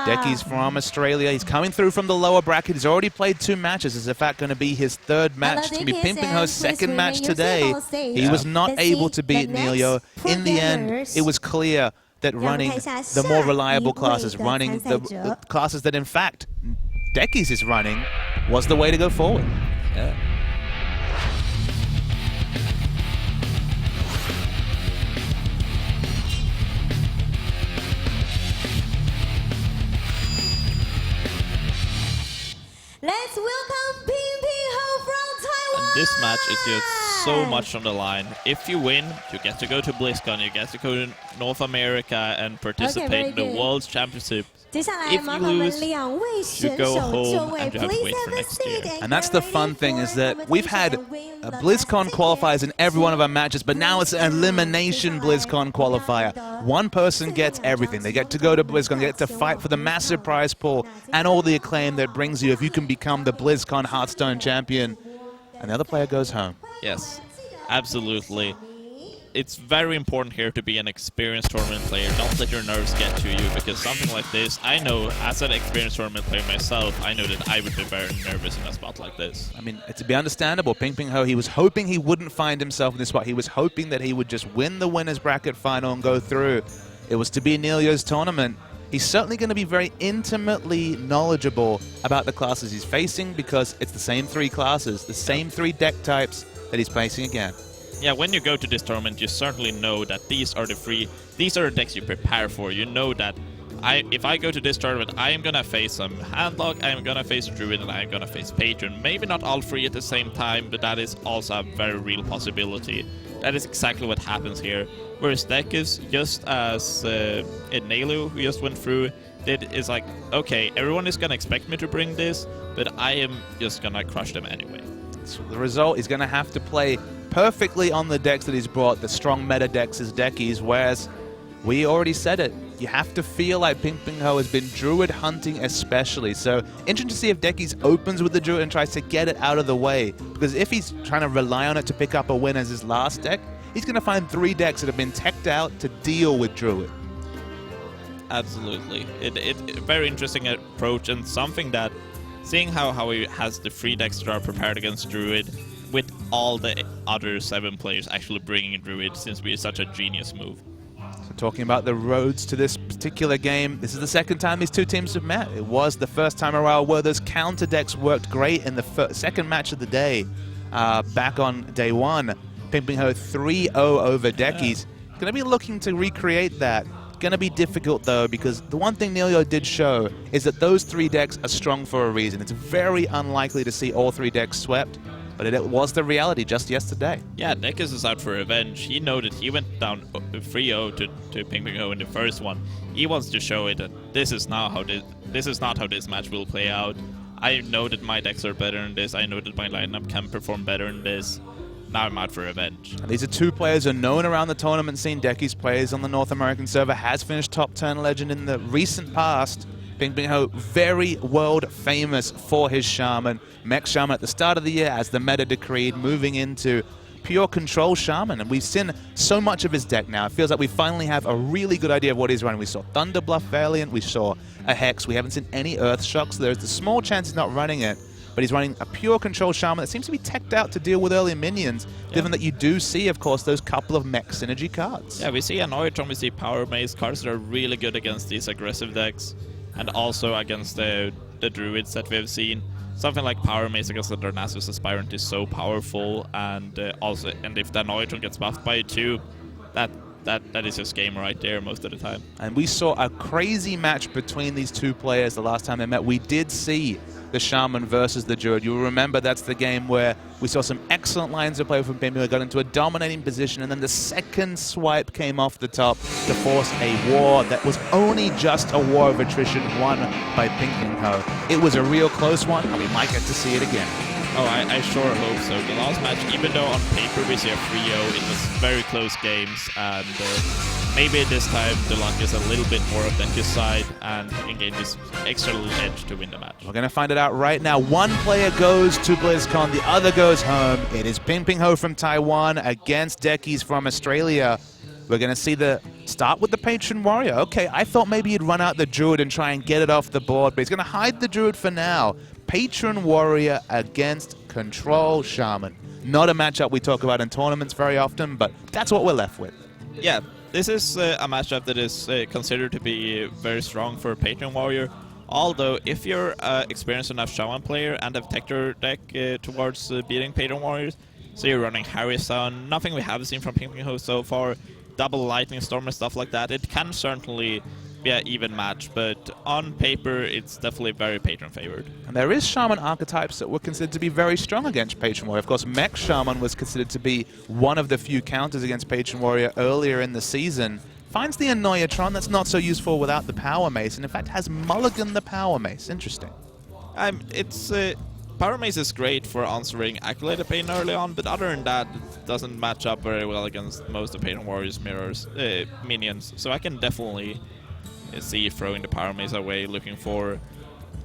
Deckizz from Australia. He's coming through from the lower bracket. He's already played 2 matches. It's in fact going to be his 3rd match. It's going to be PinPingho's 2nd match today. He was not able to beat Neilio. In the end, it was clear that running the more reliable classes, running the classes that in fact Deckizz is running, was the way to go forward. Yeah. Let's welcome PinPingho from Taiwan! And this match is just so much on the line. If you win, you get to go to BlizzCon, you get to go to North America and participate in the World Championship. If you lose, you go home and you have to wait for next year. And that's the fun thing, is that we've had BlizzCon qualifiers in every one of our matches, but now it's an elimination BlizzCon qualifier. One person gets everything. They get to go to BlizzCon, they get to fight for the massive prize pool and all the acclaim that brings you if you can become the BlizzCon Hearthstone champion. And the other player goes home. Yes, absolutely. It's very important here to be an experienced tournament player. Don't let your nerves get to you, because something like this, I know as an experienced tournament player myself, I know that I would be very nervous in a spot like this. I mean, to be understandable, PinPingho, he was hoping he wouldn't find himself in this spot. He was hoping that he would just win the winners bracket final and go through. It was to be Neilio's tournament. He's certainly going to be very intimately knowledgeable about the classes he's facing, because it's the same 3 classes, the same 3 deck types that he's facing again. Yeah, when you go to this tournament, you certainly know that these are the decks you prepare for. You know that if I go to this tournament, I am gonna face some Handlock, I am gonna face Druid, and I am gonna face Patron. Maybe not all 3 at the same time, but that is also a very real possibility. That is exactly what happens here. Whereas Deckizz, just as Neilio, who just went through, is like, okay, everyone is gonna expect me to bring this, but I am just gonna crush them anyway. So the result, he's gonna have to play perfectly on the decks that he's brought, the strong meta decks is Deckizz, whereas we already said it, you have to feel like PinPingho has been Druid hunting especially. So interesting to see if Deckizz opens with the Druid and tries to get it out of the way, because if he's trying to rely on it to pick up a win as his last deck, he's going to find 3 decks that have been teched out to deal with Druid. Absolutely. It's a very interesting approach, and something that, seeing how he has the 3 decks that are prepared against Druid, with all the other 7 players actually bringing in Druid, seems to be such a genius move. So talking about the roads to this particular game, this is the 2nd time these 2 teams have met. It was the first time around where those counter decks worked great in the 2nd match of the day, back on day 1. PinPingho 3-0 over Deckizz. Going to be looking to recreate that. Going to be difficult though, because the one thing Neilio did show is that those 3 decks are strong for a reason. It's very unlikely to see all 3 decks swept, but it was the reality just yesterday. Yeah, Deckizz is out for revenge. He know that he went down 3-0 to PinPingho in the first one. He wants to show it that this is not how this match will play out. I know that my decks are better than this. I know that my lineup can perform better than this. Now I'm out for revenge. And these are 2 players who are known around the tournament scene. Deckizz plays on the North American server, has finished top 10 legend in the recent past. PinPingho, very world famous for his Shaman. Mech Shaman at the start of the year as the meta decreed, moving into pure control Shaman. And we've seen so much of his deck now. It feels like we finally have a really good idea of what he's running. We saw Thunderbluff Valiant, we saw a Hex. We haven't seen any Earth Shocks. There's a small chance he's not running it, but he's running a pure control Shaman that seems to be teched out to deal with early minions, given that you do see, of course, those couple of mech synergy cards. Yeah, we see Anoitron, we see Power Maze, cards that are really good against these aggressive decks, and also against the Druids that we have seen. Something like Power Maze against the Darnassus Aspirant is so powerful, and if the Anoitron gets buffed by it too, that is just game right there most of the time. And we saw a crazy match between these 2 players the last time they met. We did see the Shaman versus the Druid. You'll remember that's the game where we saw some excellent lines of play from PinPingho, got into a dominating position, and then the second swipe came off the top to force a war that was only just a war of attrition won by PinPingho. It was a real close one, and we might get to see it again. Oh, I sure hope so. The last match, even though on paper we see a 3-0, it was very close games, and maybe this time the luck is a little bit more of Deckiz's side, and he can gain this extra little edge to win the match. We're going to find it out right now. One player goes to BlizzCon, the other goes home. It is PinPingho from Taiwan against Deckizz from Australia. We're going to see the start with the Patron Warrior. Okay, I thought maybe he'd run out the Druid and try and get it off the board, but he's going to hide the Druid for now. Patron Warrior against Control Shaman. Not a matchup we talk about in tournaments very often, but that's what we're left with. Yeah, this is a matchup that is considered to be very strong for Patron Warrior. Although, if you're an experienced enough Shaman player and have Tector deck towards beating Patron Warriors, so you're running Hearthstone, nothing we have seen from PinPingho so far, double Lightning Storm and stuff like that, it can certainly be an even match, but on paper, it's definitely very Patron favored. And there is Shaman archetypes that were considered to be very strong against Patron Warrior. Of course, Mech Shaman was considered to be one of the few counters against Patron Warrior earlier in the season. Finds the Annoyatron that's not so useful without the Power Mace, and in fact has Mulligan the Power Mace. Interesting. Power Mace is great for answering Acolyte Pain early on, but other than that, it doesn't match up very well against most of Patron Warrior's minions. So I can definitely see throwing the Power Mace away, looking for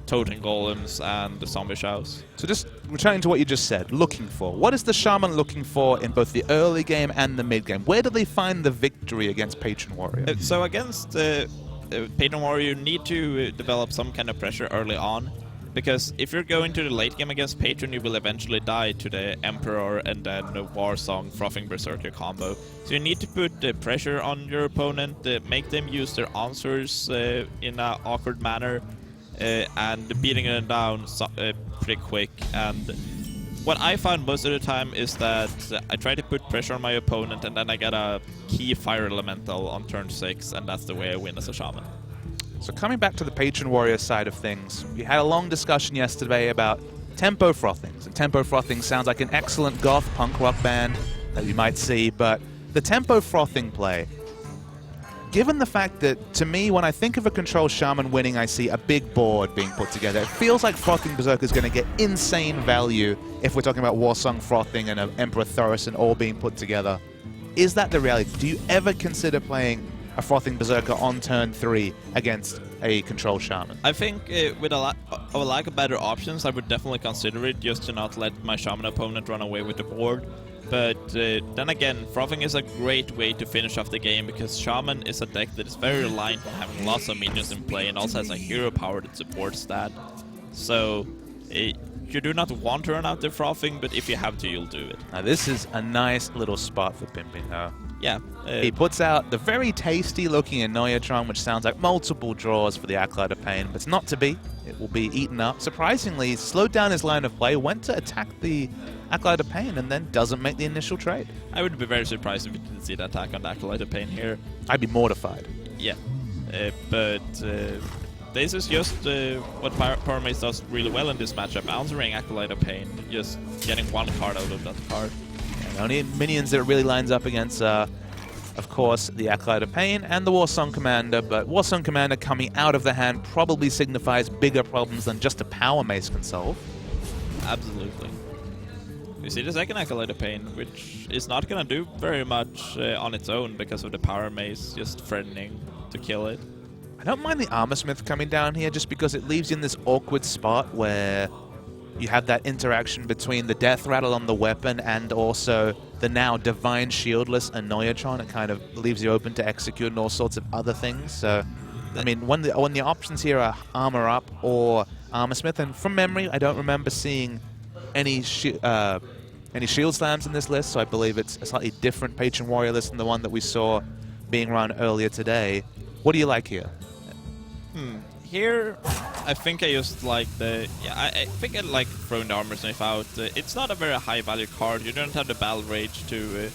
Totem Golems and the Zombie Shows. So just returning to what you just said, looking for. What is the Shaman looking for in both the early game and the mid game? Where do they find the victory against Patron Warrior? So against Patron Warrior, you need to develop some kind of pressure early on. Because if you're going to the late game against Patron, you will eventually die to the Emperor and then the Warsong Frothing Berserker combo. So you need to put the pressure on your opponent, make them use their answers in an awkward manner, and beating them down pretty quick. And what I found most of the time is that I try to put pressure on my opponent and then I get a key Fire Elemental on turn 6, and that's the way I win as a Shaman. So coming back to the Patron Warrior side of things, we had a long discussion yesterday about Tempo Frothings. And Tempo Frothing sounds like an excellent goth punk rock band that you might see, but the Tempo Frothing play, given the fact that, to me, when I think of a Control Shaman winning, I see a big board being put together. It feels like Frothing Berserker is going to get insane value if we're talking about Warsong Frothing and Emperor Thorison all being put together. Is that the reality? Do you ever consider playing a Frothing Berserker on turn 3 against a Control Shaman? I think with a lack of better options, I would definitely consider it just to not let my Shaman opponent run away with the board. But then again, Frothing is a great way to finish off the game because Shaman is a deck that is very reliant on having lots of minions in play and also has a hero power that supports that. So you do not want to run out the Frothing, but if you have to, you'll do it. Now this is a nice little spot for PinPingho. Yeah. He puts out the very tasty-looking Annoyatron, which sounds like multiple draws for the Acolyte of Pain, but it's not to be. It will be eaten up. Surprisingly, he slowed down his line of play, went to attack the Acolyte of Pain, and then doesn't make the initial trade. I would be very surprised if we didn't see the attack on the Acolyte of Pain here. I'd be mortified. Yeah. But this is just what Power Mace does really well in this matchup, answering Acolyte of Pain, just getting one card out of that card. And the only minions that it really lines up against are, of course, the Acolyte of Pain and the Warsong Commander, but Warsong Commander coming out of the hand probably signifies bigger problems than just a Power Mace can solve. Absolutely. We see the second Acolyte of Pain, which is not going to do very much on its own because of the Power Mace just threatening to kill it. I don't mind the Armor Smith coming down here just because it leaves you in this awkward spot where you have that interaction between the Death Rattle on the weapon and also the now Divine Shieldless Annoyatron. It kind of leaves you open to execute all sorts of other things. So, I mean, when the options here are Armor Up or Armor Smith, and from memory, I don't remember seeing any Shield Slams in this list, so I believe it's a slightly different Patron Warrior list than the one that we saw being run earlier today. What do you like here? Here, I think I just like the... Yeah, I think I like throwing the Armor Smith out. It's not a very high value card. You don't have the Battle Rage to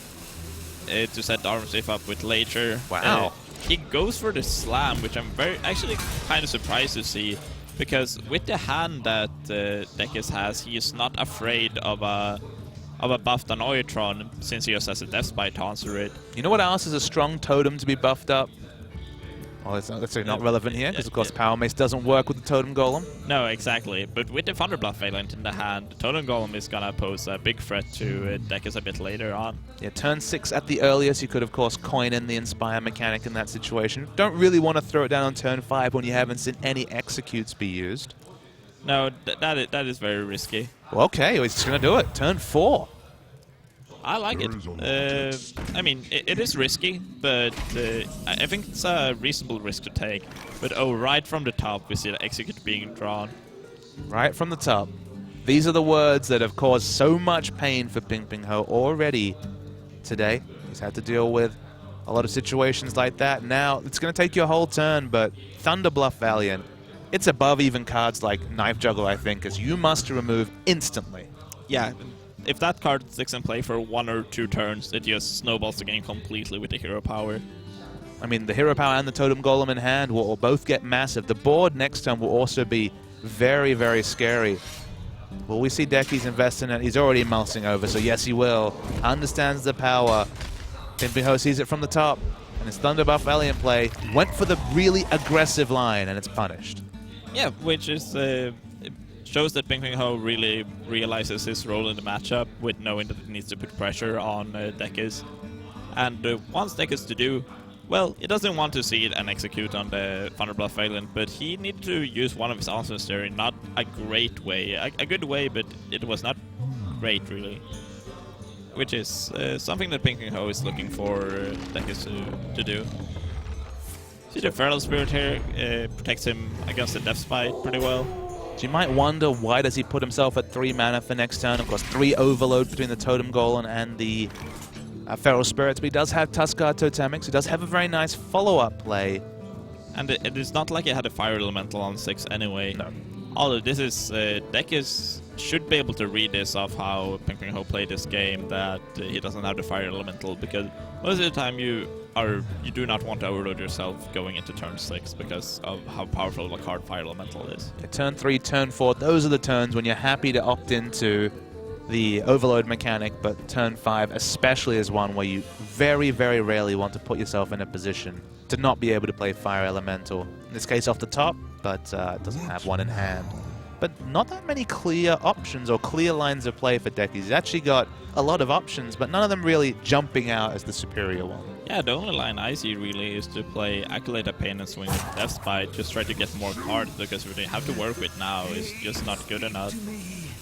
set the Armor Smith up with later. Wow. He goes for the Slam, which I'm actually kind of surprised to see. Because with the hand that Deckizz has, he is not afraid of a buffed Annoyatron, since he just has a Death Spite to answer it. You know what else is a strong totem to be buffed up? Well, it's not relevant here, because of course Power Mace doesn't work with the Totem Golem. No, exactly. But with the Thunderbluff Valent in the hand, the Totem Golem is going to pose a big threat to Deckizz a bit later on. Yeah, turn 6 at the earliest, you could of course coin in the Inspire mechanic in that situation. Don't really want to throw it down on turn 5 when you haven't seen any executes be used. No, that is very risky. Well, okay, he's just going to do it. Turn 4. I like it. I mean, it is risky, but I think it's a reasonable risk to take. But oh, right from the top, we see the execute being drawn. Right from the top. These are the words that have caused so much pain for PinPingho already today. He's had to deal with a lot of situations like that. Now, it's going to take you a whole turn, but Thunder Bluff Valiant, it's above even cards like Knife Juggler, I think, as you must remove instantly. Yeah, if that card sticks in play for 1 or 2 turns, it just snowballs the game completely with the hero power. I mean, the hero power and the totem golem in hand will both get massive. The board next turn will also be very, very scary. Will we see Deckizz invest in it? He's already mousing over, so yes, he will. Understands the power. PinPingho sees it from the top, and his Thunder Buff Valiant play went for the really aggressive line, and it's punished. Yeah, which is shows that PinPingho really realizes his role in the matchup with knowing that it needs to put pressure on Deckizz. And wants Deckizz to do, well, he doesn't want to see it and execute on the Thunder Bluff Valiant, but he needed to use one of his answers there in not a great way. A good way, but it was not great, really. Which is something that PinPingho is looking for Deckizz to do. See, the Feral Spirit here protects him against the Death Spite pretty well. So you might wonder, why does he put himself at 3 mana for next turn? Of course, 3 overload between the Totem Golem and the Feral Spirits, but he does have Tuskar Totemics. He does have a very nice follow-up play. And it is not like he had a Fire Elemental on 6 anyway. No. Although this is, Deckizz should be able to read this of how PinPingho played this game, that he doesn't have the Fire Elemental, because most of the time you do not want to overload yourself going into turn 6 because of how powerful the card Fire Elemental is. Turn 3, turn 4, those are the turns when you're happy to opt into the overload mechanic, but turn 5 especially is one where you very, very rarely want to put yourself in a position to not be able to play Fire Elemental. In this case off the top, but it doesn't have one in hand. But not that many clear options or clear lines of play for Deckizz. He's actually got a lot of options, but none of them really jumping out as the superior one. Yeah, the only line I see really is to play Accolade of Pain and swing with Death Spite, just try to get more cards, because what they have to work with now is just not good enough.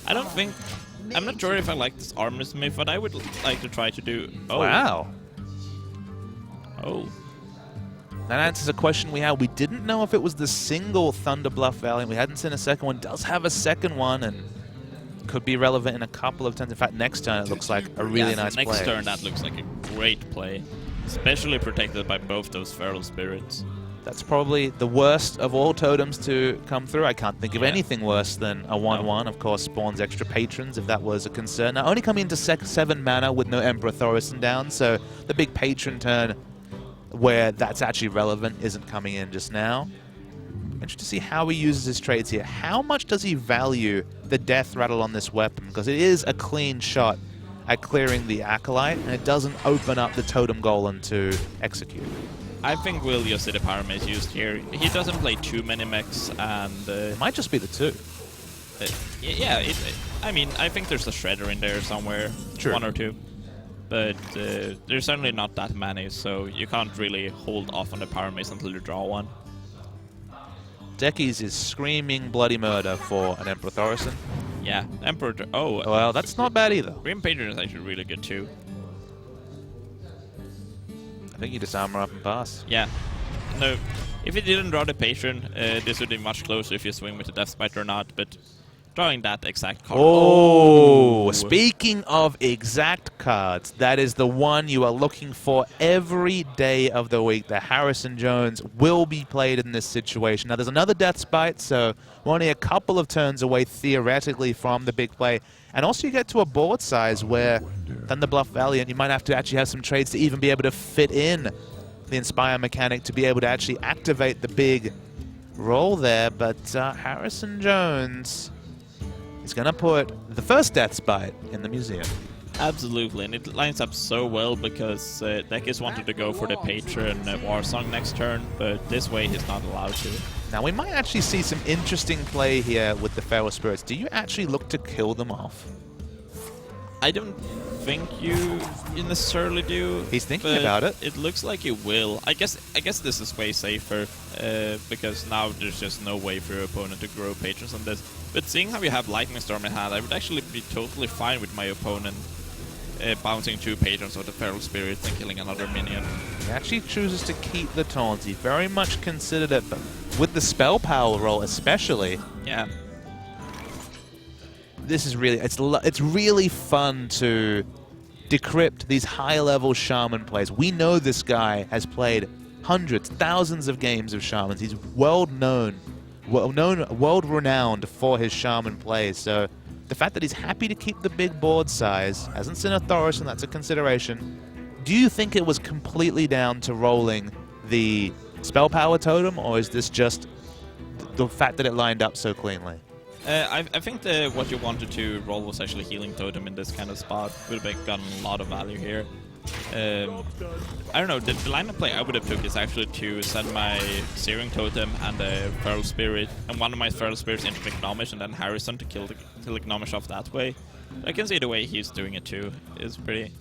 I'm not sure if I like this Armor Smith, but I would like to try to do... Oh. Wow. Oh. That answers a question we had. We didn't know if it was the single Thunder Bluff Valiant. We hadn't seen a second one. It does have a second one, and could be relevant in a couple of turns. In fact, next turn it looks like a really nice play. Next turn that looks like a great play, especially protected by both those Feral Spirits. That's probably the worst of all totems to come through. I can't think of anything worse than a 1/1. Of course, spawns extra patrons if that was a concern. Now, only coming into 7 mana with no Emperor Thaurissan down, so the big patron turn where that's actually relevant isn't coming in just now. Interesting to see how he uses his trades here. How much does he value the Death Rattle on this weapon? Because it is a clean shot at clearing the Acolyte, and it doesn't open up the Totem Golem to execute. I think we'll just see the Pyromace used here. He doesn't play too many mechs, and... it might just be the 2. Yeah, I mean, I think there's a Shredder in there somewhere. True. 1 or 2. But there's certainly not that many, so you can't really hold off on the Pyromace until you draw one. Deckizz is screaming bloody murder for an Emperor Thaurissan. Yeah, Emperor... Oh, well, that's not bad either. Grim Patron is actually really good too. I think you just armor up and pass. Yeah. No, if you didn't draw the Patron, this would be much closer if you swing with the Death Spite or not, but drawing that exact card. Oh, speaking of exact cards, that is the one you are looking for every day of the week. The Harrison Jones will be played in this situation. Now, there's another Death Spite, so we're only a couple of turns away theoretically from the big play. And also you get to a board size where Thunder Bluff Valiant, you might have to actually have some trades to even be able to fit in the Inspire mechanic to be able to actually activate the big roll there. But Harrison Jones is going to put the first Death Spite in the museum. Absolutely, and it lines up so well because Deckizz wanted to go for the Patron War Song next turn, but this way he's not allowed to. Now we might actually see some interesting play here with the Feral Spirits. Do you actually look to kill them off? I don't think you necessarily do. He's thinking about it. It looks like you will. I guess this is way safer because now there's just no way for your opponent to grow patrons on this. But seeing how you have Lightning Storm in hand, I would actually be totally fine with my opponent bouncing 2 patrons of the Feral Spirit and killing another minion. He actually chooses to keep the taunts. He very much considered it, but with the spell power roll especially. Yeah. This is really, it's really fun to decrypt these high-level shaman plays. We know this guy has played hundreds, thousands of games of shamans. He's world-renowned for his shaman plays. So the fact that he's happy to keep the big board size, hasn't seen a Thoris, and that's a consideration. Do you think it was completely down to rolling the spell power totem, or is this just the fact that it lined up so cleanly? I think what you wanted to roll was actually Healing Totem in this kind of spot. Would have gotten a lot of value here. I don't know, the line of play I would have took is actually to send my Searing Totem and the Feral Spirit, and one of my Feral Spirits into Gnomish, and then Harrison to kill the Gnomish off that way. I can see the way he's doing it too. It's pretty...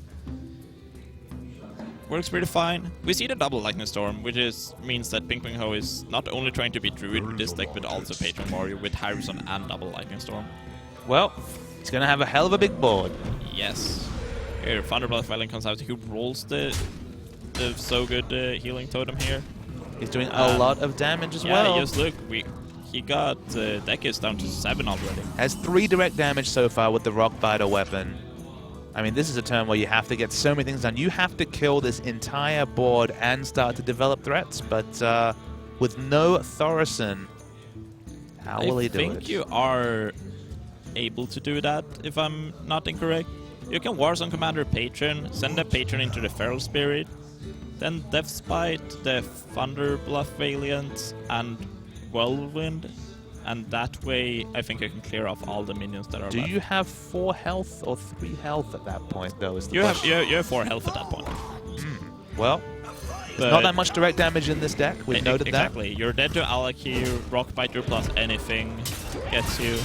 works pretty fine. We see the double Lightning Storm, which means that PinPingho is not only trying to be Druid with this deck, but also Patron Warrior with Harrison and double Lightning Storm. Well, he's going to have a hell of a big board. Yes. Here, Thunderblood Valiant comes out. Who rolls the so good Healing Totem here? He's doing a lot of damage as well. Yeah, just look. He got Deckizz down to 7 already. Has 3 direct damage so far with the Rockbiter weapon. I mean, this is a turn where you have to get so many things done. You have to kill this entire board and start to develop threats, but with no Thorison, how will he do it? I think you are able to do that, if I'm not incorrect. You can Warzone Commander Patron, send a Patron into the Feral Spirit, then Death Spite, the Thunder Bluff Valiant, and Whirlwind. And that way, I think I can clear off all the minions that are left. Do you have 4 health or 3 health at that point, though? Is the you have 4 health at that point. Well, there's not that much direct damage in this deck. We've noted that. Exactly. You're dead to Alakir, Rockbiter plus anything gets you.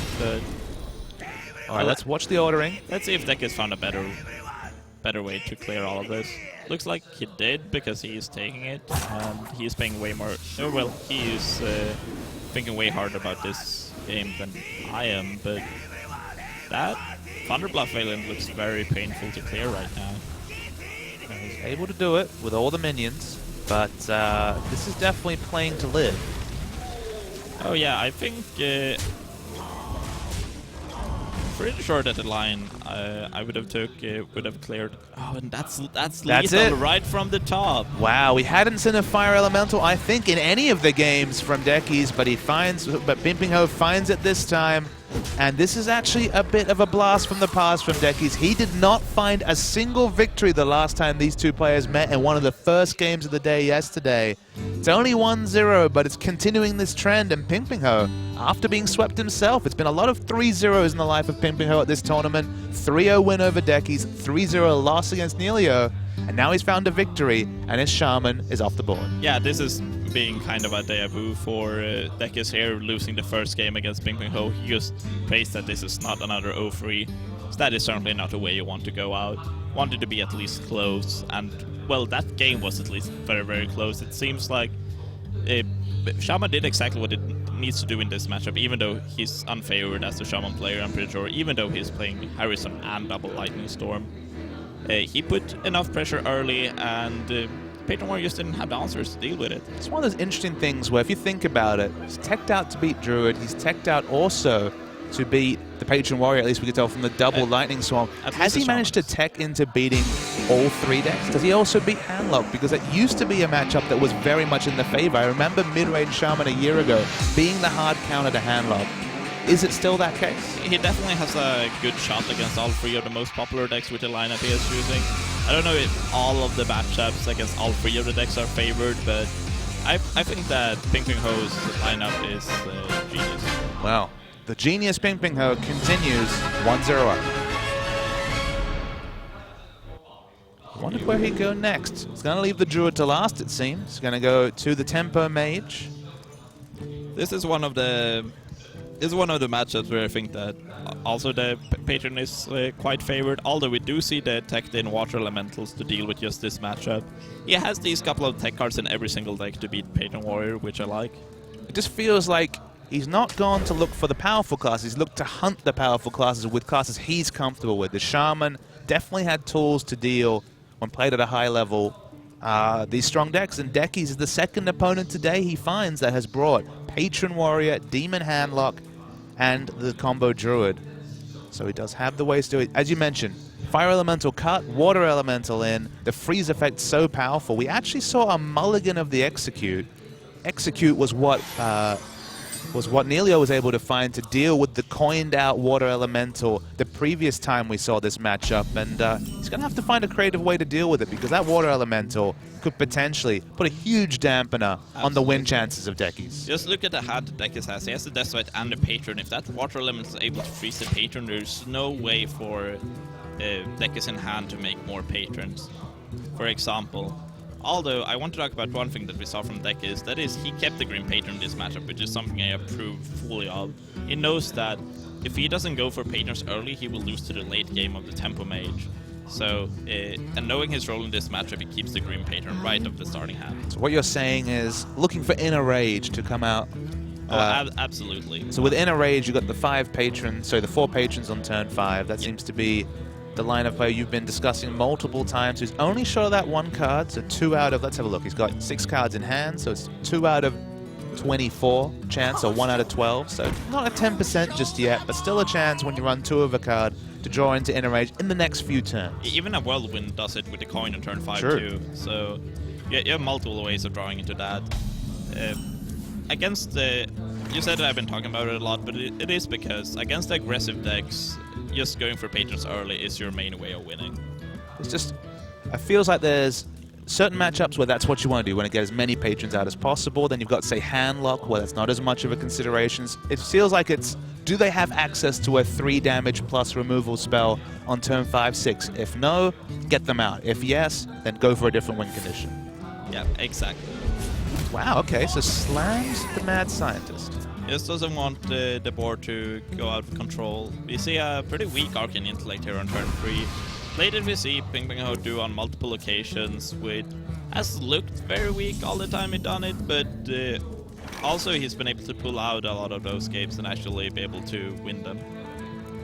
All right, let's watch the ordering. Let's see if Deckizz found a better way to clear all of this. Looks like he did, because he is taking it, and he's paying way more. Well, he is thinking way harder about this game than I am, but that Thunderbluff Valiant looks very painful to clear right now. He's able to do it with all the minions, but this is definitely playing to live. Oh yeah, I think pretty sure that the line I would have cleared. Oh, and that's lethal right from the top. Wow, we hadn't seen a Fire Elemental, I think, in any of the games from Deckizz, but PinPingho finds it this time. And this is actually a bit of a blast from the past from Deckizz. He did not find a single victory the last time these two players met in one of the first games of the day yesterday. It's only 1-0, but it's continuing this trend, and PinPingho, after being swept himself, it's been a lot of 3-0s in the life of PinPingho at this tournament. 3-0 win over Deckizz, 3-0 loss against Neilio, and now he's found a victory, and his Shaman is off the board. Yeah, this is being kind of a deja vu for Deckizz here, losing the first game against PinPingho. He just praised that this is not another 0-3. So that is certainly not the way you want to go out. Wanted to be at least close, and well, that game was at least very, very close. It seems like Shaman did exactly what it needs to do in this matchup, even though he's unfavored as the Shaman player, I'm pretty sure, even though he's playing Harrison and double Lightning Storm. He put enough pressure early, and Patron Warrior just didn't have the answers to deal with it. It's one of those interesting things where if you think about it, he's teched out to beat Druid, he's teched out also to beat the Patron Warrior, at least we could tell from the double Lightning Swarm. Has he managed to tech into beating all 3 decks? Does he also beat Handlock? Because it used to be a matchup that was very much in the favor. I remember mid-range Shaman a year ago being the hard counter to Handlock. Is it still that case? He definitely has a good shot against all 3 of the most popular decks with the lineup he is using. I don't know if all of the matchups against all 3 of the decks are favored, but I think that PinPingho's lineup is genius. Well, the genius PinPingho continues 1-0 up. I wonder where he'd go next. He's going to leave the Druid to last, it seems. He's going to go to the Tempo Mage. This is one of the matchups where I think that also the Patron is quite favored, although we do see the teched in Water Elementals to deal with just this matchup. He has these couple of tech cards in every single deck to beat Patron Warrior, which I like. It just feels like he's not gone to look for the powerful classes. He's looked to hunt the powerful classes with classes he's comfortable with. The Shaman definitely had tools to deal when played at a high level. These strong decks, and Deckizz is the second opponent today he finds that has brought Patron Warrior, Demon Handlock, and the combo Druid. So he does have the ways to do it. As you mentioned, Fire Elemental cut, Water Elemental in, the freeze effect so powerful. We actually saw a mulligan of the Execute. Execute was what Neilio was able to find to deal with the coined out Water Elemental the previous time we saw this matchup, and he's going to have to find a creative way to deal with it, because that Water Elemental could potentially put a huge dampener on the win chances of Deckizz. Just look at the hand that Deckizz has. He has the Deathbite and the Patron. If that Water Elemental is able to freeze the Patron, there's no way for Deckizz in hand to make more Patrons, for example. Although, I want to talk about one thing that we saw from Deckizz, that is, he kept the Green Patron in this matchup, which is something I approve fully of. He knows that if he doesn't go for Patrons early, he will lose to the late game of the Tempo Mage. So, and knowing his role in this matchup, he keeps the Green Patron right of the starting hand. So what you're saying is looking for Inner Rage to come out. Absolutely. So with Inner Rage, you got the 4 patrons on turn 5. That seems to be the line of play you've been discussing multiple times. He's only showed that 1 card, so 2 out of, let's have a look. He's got 6 cards in hand, so it's 2 out of 24 chance, or 1 out of 12. So not a 10% just yet, but still a chance when you run 2 of a card to draw into Inner Rage in the next few turns. Even a Whirlwind does it with the coin on turn 5 sure. too. So yeah, you have multiple ways of drawing into that. Against the... You said that I've been talking about it a lot, but it is because against the aggressive decks, just going for Patrons early is your main way of winning. It's just... It feels like there's certain matchups where that's what you want to do. You want to get as many Patrons out as possible. Then you've got, say, Handlock, where that's not as much of a consideration. It feels like it's... Do they have access to a 3 damage plus removal spell on turn 5, 6? If no, get them out. If yes, then go for a different win condition. Yeah, exactly. Wow, okay, so slams the Mad Scientist. Just doesn't want the board to go out of control. We see a pretty weak Arcane Intellect here on turn 3. Later we see PinPingho do on multiple occasions, which has looked very weak all the time he's done it, but also he's been able to pull out a lot of those games and actually be able to win them.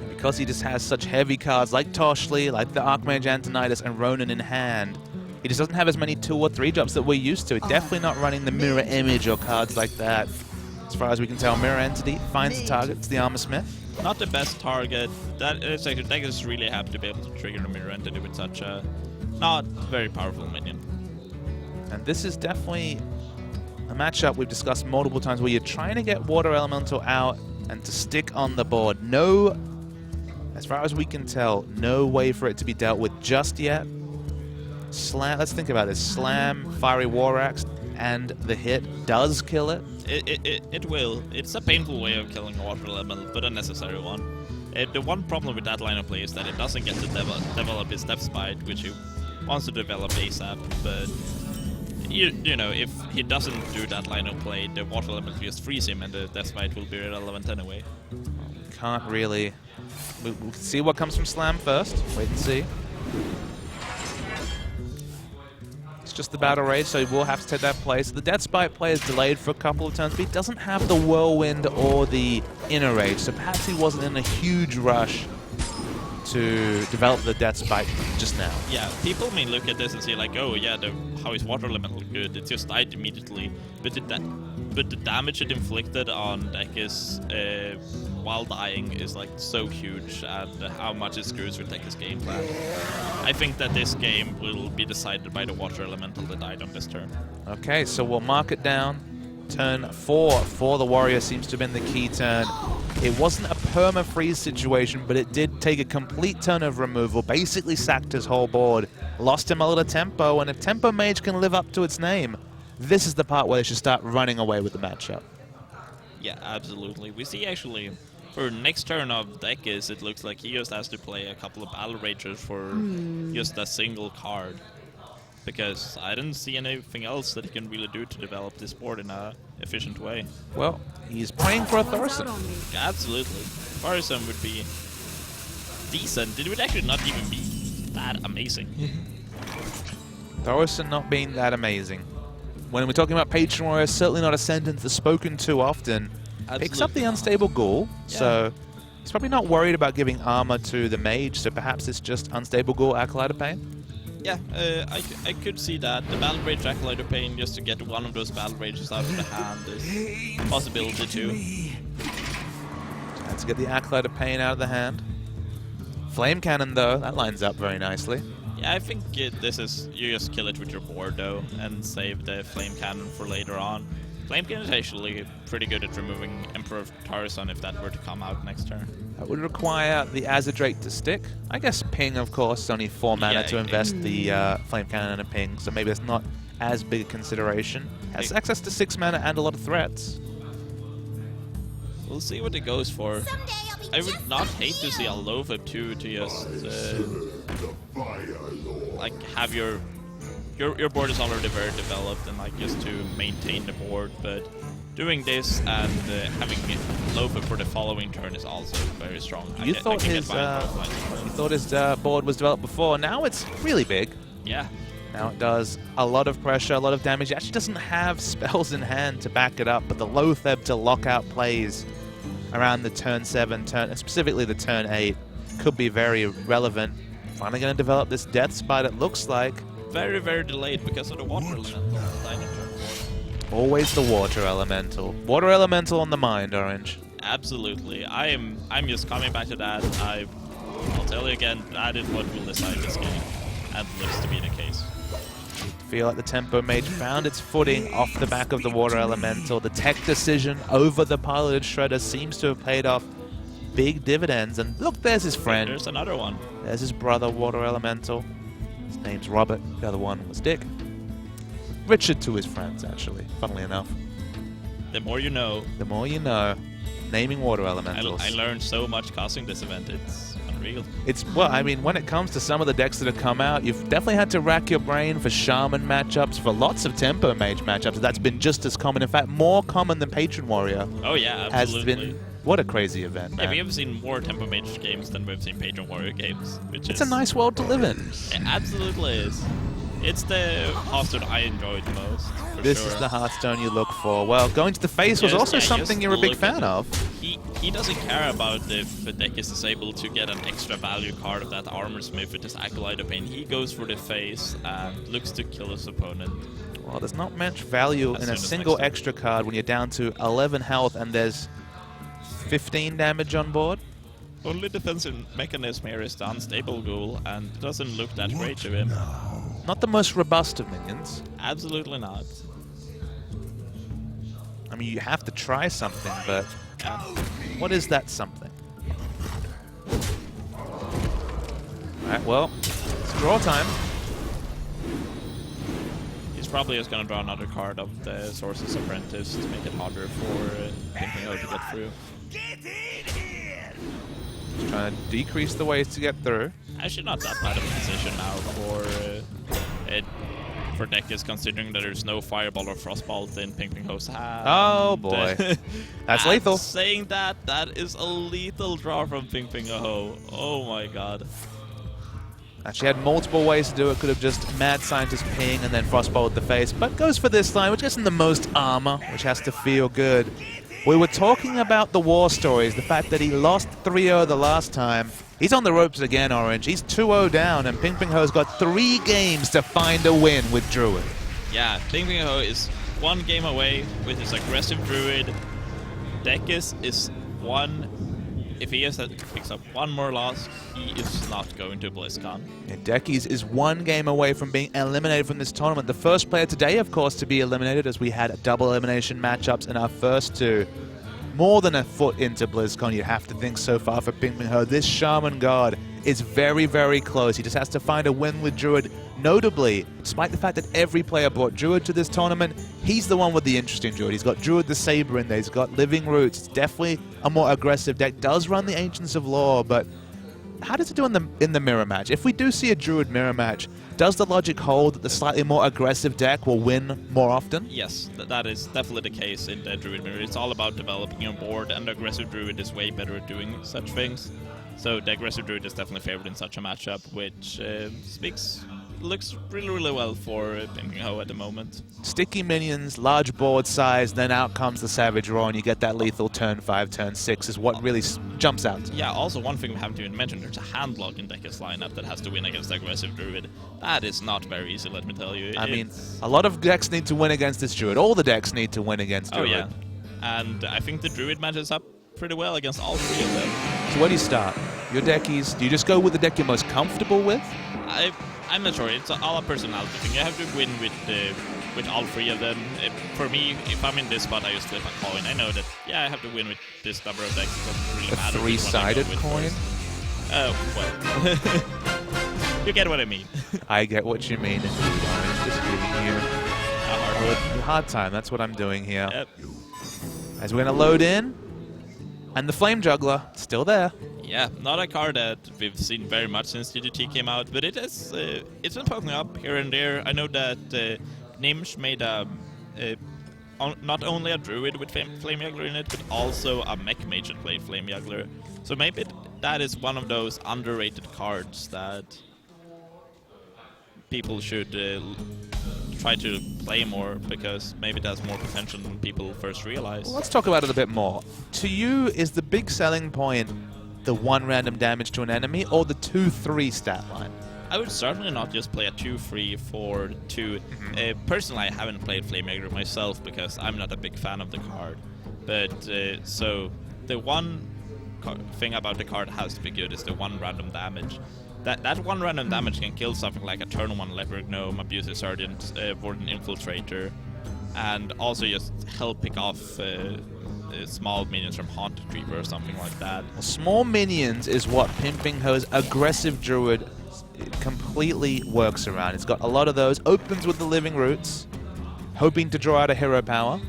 Because he just has such heavy cards like Toshli, like the Archmage Antonidas, and Ronin in hand, he just doesn't have as many 2 or 3 drops that we're used to. Definitely not running the Mirror Image or cards like that. As far as we can tell, Mirror Entity finds the target. It's the Armor Smith. Not the best target. That is actually, Deckizz is really happy to be able to trigger the Mirror Entity with such a not very powerful minion. And this is definitely a matchup we've discussed multiple times where you're trying to get Water Elemental out and to stick on the board. No, as far as we can tell, no way for it to be dealt with just yet. Slam. Let's think about this. Slam, Fiery War Axe, and the hit does kill it. It will. It's a painful way of killing a Water Elemental, but a necessary one. The one problem with that line of play is that it doesn't get to develop his Deathbite, which he wants to develop ASAP, but you know, if he doesn't do that line of play, the Water Elemental just freeze him and the Deathbite will be irrelevant anyway. Can't really... We'll see what comes from Slam first. Wait and see. It's just the Battle Rage, so he will have to take that place. The Deathbite play is delayed for a couple of turns, but he doesn't have the Whirlwind or the Inner Rage, so perhaps he wasn't in a huge rush to develop the Deathbite just now. Yeah, people may look at this and say like, oh yeah, how is Water Elemental good? It just died immediately. But the damage it inflicted on Deckizz while dying is like so huge, and how much it screws with Deckizz game plan. I think that this game will be decided by the Water Elemental that died on this turn. Okay, so we'll mark it down. Turn 4 for the Warrior seems to have been the key turn. It wasn't a perma-freeze situation, but it did take a complete turn of removal, basically sacked his whole board, lost him a little tempo, and if Tempo Mage can live up to its name, this is the part where they should start running away with the matchup. Yeah, absolutely. We see actually, for next turn of Deckizz, it looks like he just has to play a couple of Battle Ragers for just a single card. Because I didn't see anything else that he can really do to develop this board in a efficient way. Well, he's playing for a Thorson. Absolutely. Thorson would be decent. It would actually not even be that amazing. Thorson not being that amazing. When we're talking about Patron Warrior, certainly not a sentence that's spoken too often. Picks up the unstable ghoul, so he's probably not worried about giving armor to the mage, so perhaps it's just unstable ghoul, Acolyte of Pain? Yeah, I could see that. The Battle Rage Acolyte of Pain, just to get one of those Battle Rages out of the hand, is a possibility too. Let's get the Acolyte of Pain out of the hand. Flame Cannon, though, that lines up very nicely. Yeah, I think this is... You just kill it with your board, though, and save the Flame Cannon for later on. Flame Cannon is actually pretty good at removing Emperor of Tarzan if that were to come out next turn. That would require the Azadrake to stick. I guess Ping, of course, is only 4 mana to invest the Flame Cannon and Ping, so maybe it's not as big a consideration. Has access to 6 mana and a lot of threats. We'll see what it goes for. I would not hate to see a Loatheb too, to just like have your board is already very developed and like just to maintain the board, but doing this and having Loatheb for the following turn is also very strong. You thought his board was developed before. Now it's really big. Yeah. Now it does a lot of pressure, a lot of damage. It actually doesn't have spells in hand to back it up, but the Loatheb to lock out plays around the turn 7, specifically the turn 8, could be very relevant. Finally going to develop this Death Spite, it looks like. Very, very delayed because of the Water Elemental. Always the Water Elemental. Water Elemental on the mind, Orange. Absolutely. I'm just coming back to that. I'll tell you again, that is what will decide this game, and looks to be the case. I feel like the Tempo Mage found its footing off the back of the Water Elemental. The tech decision over the piloted Shredder seems to have paid off big dividends. And look, there's his friend. There's another one. There's his brother, Water Elemental. His name's Robert. The other one was Dick. Richard to his friends, actually, funnily enough. The more you know. The more you know. Naming Water Elementals. I learned so much casting this event. It's unreal. Well, I mean, when it comes to some of the decks that have come out, you've definitely had to rack your brain for Shaman matchups, for lots of Tempo Mage matchups. That's been just as common, in fact, more common than Patron Warrior. Oh yeah, absolutely. Has been, what a crazy event, man. Yeah, we have seen more Tempo Mage games than we've seen Patron Warrior games, which it's a nice world to live in. It absolutely is. It's the Hearthstone I enjoyed most. This is the Hearthstone you look for. Well, going to the face was also something you're a big fan of. He doesn't care about if Deckizz is able to get an extra value card of that Armor Smith with his Acolyte of Pain. He goes for the face and looks to kill his opponent. Well, there's not much value in a single extra card when you're down to 11 health and there's 15 damage on board. Only defensive mechanism here is the Unstable Ghoul, and it doesn't look that great to him. Not the most robust of minions. Absolutely not. I mean, you have to try something, but what is that something? Alright, well, it's draw time. He's probably just going to draw another card of the Sorcerer's Apprentice to make it harder for PinPingho to get through. Just trying to decrease the ways to get through. Actually, not that bad of a position now for Deckizz, considering that there's no Fireball or Frostbolt in PinPingho's hand. Oh boy, that's lethal. Saying that is a lethal draw from PinPingho. Oh my god. Actually had multiple ways to do it. Could have just Mad Scientist Ping and then Frostbolt the face, but goes for this line, which gets him the most armor, which has to feel good. We were talking about the war stories, the fact that he lost 3-0 the last time. He's on the ropes again, Orange. He's 2-0 down, and PinPingho's got 3 games to find a win with Druid. Yeah, PinPingho is 1 game away with his aggressive Druid. Deckizz is 1. If he picks up 1 more loss, he is not going to BlizzCon. And Deckizz is 1 game away from being eliminated from this tournament. The first player today, of course, to be eliminated, as we had double elimination matchups in our first 2. More than a foot into BlizzCon, you have to think so far for PinPingho. This Shaman God is very, very close. He just has to find a win with Druid. Notably, despite the fact that every player brought Druid to this tournament, he's the one with the interesting Druid. He's got Druid the Saber in there. He's got Living Roots. It's definitely a more aggressive deck. Does run the Ancients of Lore, but how does it do in the mirror match? If we do see a Druid mirror match, does the logic hold that the slightly more aggressive deck will win more often? Yes, that is definitely the case in the Druid mirror. It's all about developing your board, and the aggressive Druid is way better at doing such things. So the aggressive Druid is definitely favored in such a matchup, which speaks looks really, really well for PinPingho at the moment. Sticky minions, large board size, then out comes the Savage Roar, and you get that lethal turn 5, turn 6 is what really jumps out. Yeah, also one thing we haven't even mentioned, there's a handlock in Deckizz lineup that has to win against aggressive Druid. That is not very easy, let me tell you. I mean, a lot of decks need to win against this Druid. All the decks need to win against Druid. Oh yeah, and I think the Druid matches up pretty well against all three of them. So where do you start? Your Deckizz, do you just go with the deck you're most comfortable with? I'm not sure. It's all a personality thing. You have to win with all three of them. For me, if I'm in this spot, I just flip a coin. I know that, yeah, I have to win with this number of decks. It doesn't really matter. A three-sided coin? Well, you get what I mean. I get what you mean, indeed. I'm just giving you a hard time. That's what I'm doing here. Yep. As we're going to load in, and the Flame Juggler, still there. Yeah, not a card that we've seen very much since DDT came out, but it has, it's been poking up here and there. I know that Nimsh made not only a Druid with Flame Juggler in it, but also a Mech Mage that played Flame Juggler. So maybe that is one of those underrated cards that people should try to play more, because maybe it has more potential than people first realize. Well, let's talk about it a bit more. To you, is the big selling point the 1 random damage to an enemy, or the 2-3 stat line? I would certainly not just play a 2-3 for 2. Personally, I haven't played Flame Juggler myself because I'm not a big fan of the card. But so the one thing about the card has to be good is the 1 random damage. That 1 random damage can kill something like a turn 1 Leopard Gnome, Abusive Sergeant, Warden Infiltrator, and also just help pick off small minions from Haunted Reaver or something like that. Well, small minions is what PinPingho's aggressive Druid completely works around. It's got a lot of those. Opens with the Living Roots, hoping to draw out a hero power.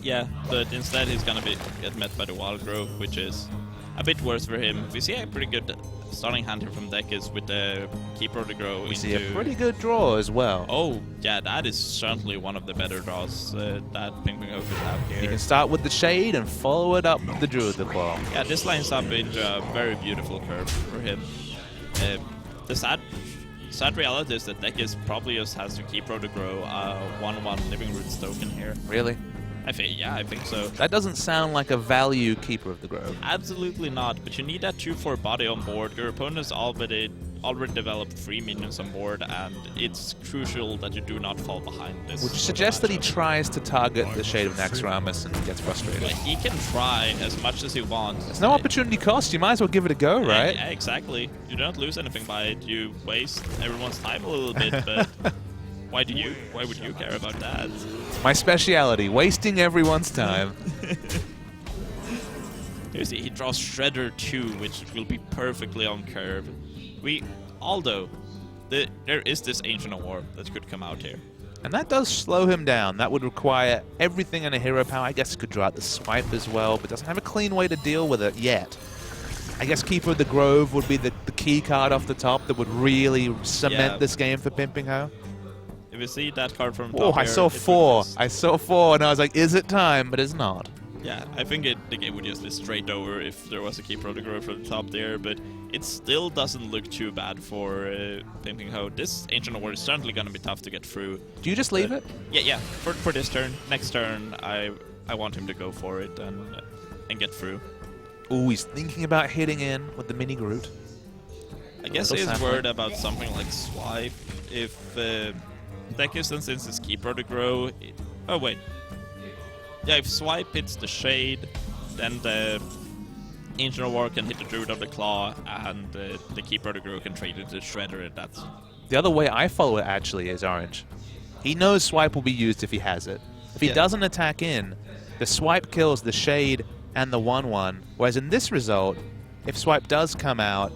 Yeah, but instead he's gonna get met by the Wild Growth, which is a bit worse for him. We see a pretty good starting hand here from Deckizz with the Keeper of the Grove. We see a pretty good draw as well. Oh, yeah, that is certainly one of the better draws that PinPingho could have here. You can start with the Shade and follow it up with the Druid the Claw. Yeah, this lines up into a very beautiful curve for him. The sad reality is that Deckizz probably just has to Keeper of the Grove 1/1 Living Roots token here. Really? I think so. That doesn't sound like a value Keeper of the Grove. Absolutely not, but you need that 2/4 body on board. Your opponent has already developed 3 minions on board, and it's crucial that you do not fall behind this. Would you suggest that he tries to target the Shade of Naxxramas and gets frustrated? But he can try as much as he wants. There's no opportunity cost. You might as well give it a go, right? Yeah, exactly. You don't lose anything by it. You waste everyone's time a little bit, but why would you care about that? My speciality, wasting everyone's time. He draws Shredder 2, which will be perfectly on curve. Although there is this Ancient of War that could come out here. And that does slow him down. That would require everything in a hero power. I guess it could draw out the Swipe as well, but doesn't have a clean way to deal with it yet. I guess Keeper of the Grove would be the key card off the top that would really cement this game for PinPingho. If you see that card from top Oh, I here, saw 4. I saw 4, and I was like, is it time? But it's not. Yeah, I think the game would just be straight over if there was a Keeper of the Grove from the top there, but it still doesn't look too bad for PinPingho. This Ancient of War is certainly going to be tough to get through. Do you just leave it? Yeah. For this turn. Next turn, I want him to go for it and get through. Oh, he's thinking about hitting in with the Mini Groot. I guess he's worried about something like Swipe. If Deckizz, since it's Keeper of the Grove... Oh, wait. Yeah, if Swipe hits the Shade, then the Ancient of War can hit the Druid of the Claw, and the Keeper of the Grove can trade into Shredder, and that's... The other way I follow it, actually, is Orange. He knows Swipe will be used if he has it. If he doesn't attack in, the Swipe kills the Shade and the 1/1, whereas in this result, if Swipe does come out,